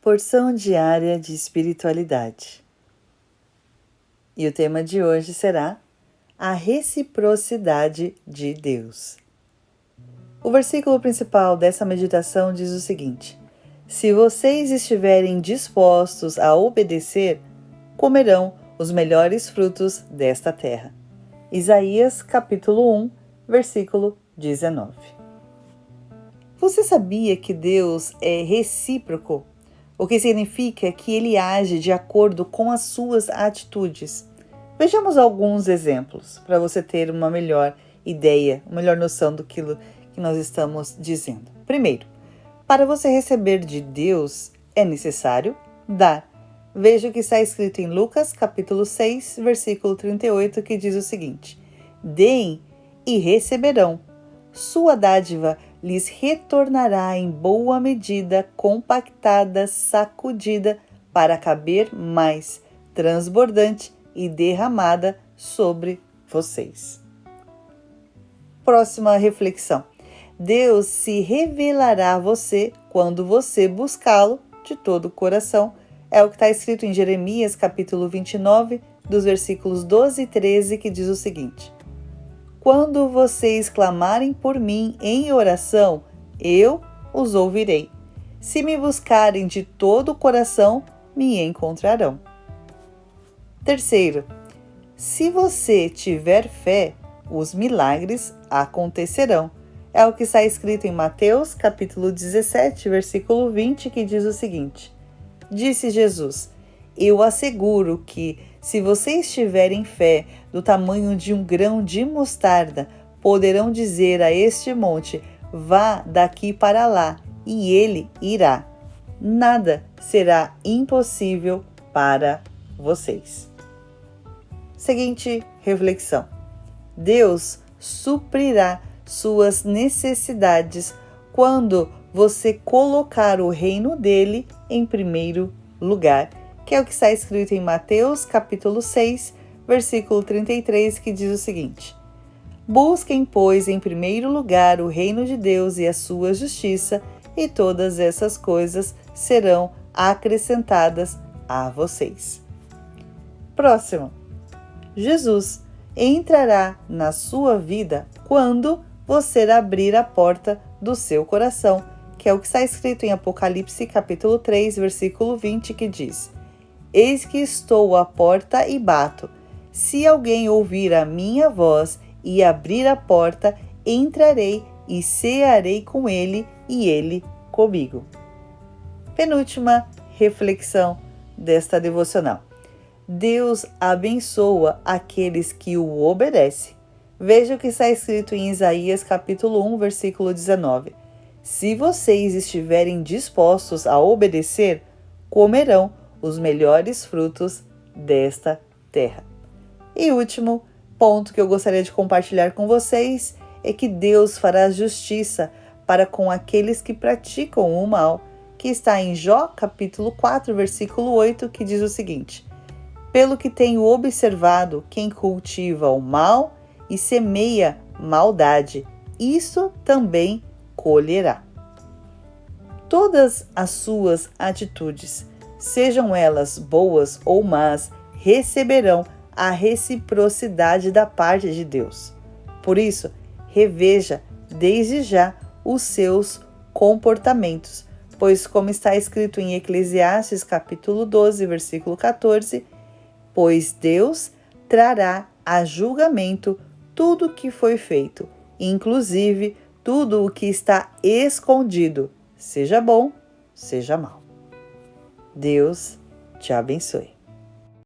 Porção diária de espiritualidade. E o tema de hoje será a reciprocidade de Deus. O versículo principal dessa meditação diz o seguinte: se vocês estiverem dispostos a obedecer, comerão os melhores frutos desta terra. Isaías capítulo 1, versículo 19. Você sabia que Deus é recíproco? O que significa que ele age de acordo com as suas atitudes. Vejamos alguns exemplos para você ter uma melhor ideia, uma melhor noção do que nós estamos dizendo. Primeiro, para você receber de Deus é necessário dar. Veja o que está escrito em Lucas capítulo 6, versículo 38, que diz o seguinte: deem e receberão. Sua dádiva lhes retornará em boa medida, compactada, sacudida, para caber mais, transbordante e derramada sobre vocês. Próxima reflexão. Deus se revelará a você quando você buscá-lo de todo o coração. É o que está escrito em Jeremias capítulo 29, dos versículos 12 e 13, que diz o seguinte: quando vocês clamarem por mim em oração, eu os ouvirei. Se me buscarem de todo o coração, me encontrarão. Terceiro, se você tiver fé, os milagres acontecerão. É o que está escrito em Mateus capítulo 17, versículo 20, que diz o seguinte: disse Jesus: eu asseguro que, se vocês tiverem fé do tamanho de um grão de mostarda, poderão dizer a este monte: vá daqui para lá, e ele irá. Nada será impossível para vocês. Seguinte reflexão: Deus suprirá suas necessidades quando você colocar o reino dele em primeiro lugar, que é o que está escrito em Mateus capítulo 6, versículo 33, que diz o seguinte: busquem, pois, em primeiro lugar o reino de Deus e a sua justiça, e todas essas coisas serão acrescentadas a vocês. Próximo. Jesus entrará na sua vida quando você abrir a porta do seu coração, que é o que está escrito em Apocalipse capítulo 3, versículo 20, que diz: eis que estou à porta e bato. Se alguém ouvir a minha voz e abrir a porta, entrarei e cearei com ele e ele comigo. Penúltima reflexão desta devocional. Deus abençoa aqueles que o obedecem. Veja o que está escrito em Isaías capítulo 1, versículo 19. Se vocês estiverem dispostos a obedecer, comerão os melhores frutos desta terra. E último ponto que eu gostaria de compartilhar com vocês é que Deus fará justiça para com aqueles que praticam o mal, que está em Jó capítulo 4, versículo 8, que diz o seguinte: pelo que tenho observado, quem cultiva o mal e semeia maldade, isso também colherá. Todas as suas atitudes, sejam elas boas ou más, receberão a reciprocidade da parte de Deus. Por isso, reveja desde já os seus comportamentos, pois, como está escrito em Eclesiastes capítulo 12, versículo 14, pois Deus trará a julgamento tudo o que foi feito, inclusive tudo o que está escondido, seja bom, seja mal. Deus te abençoe.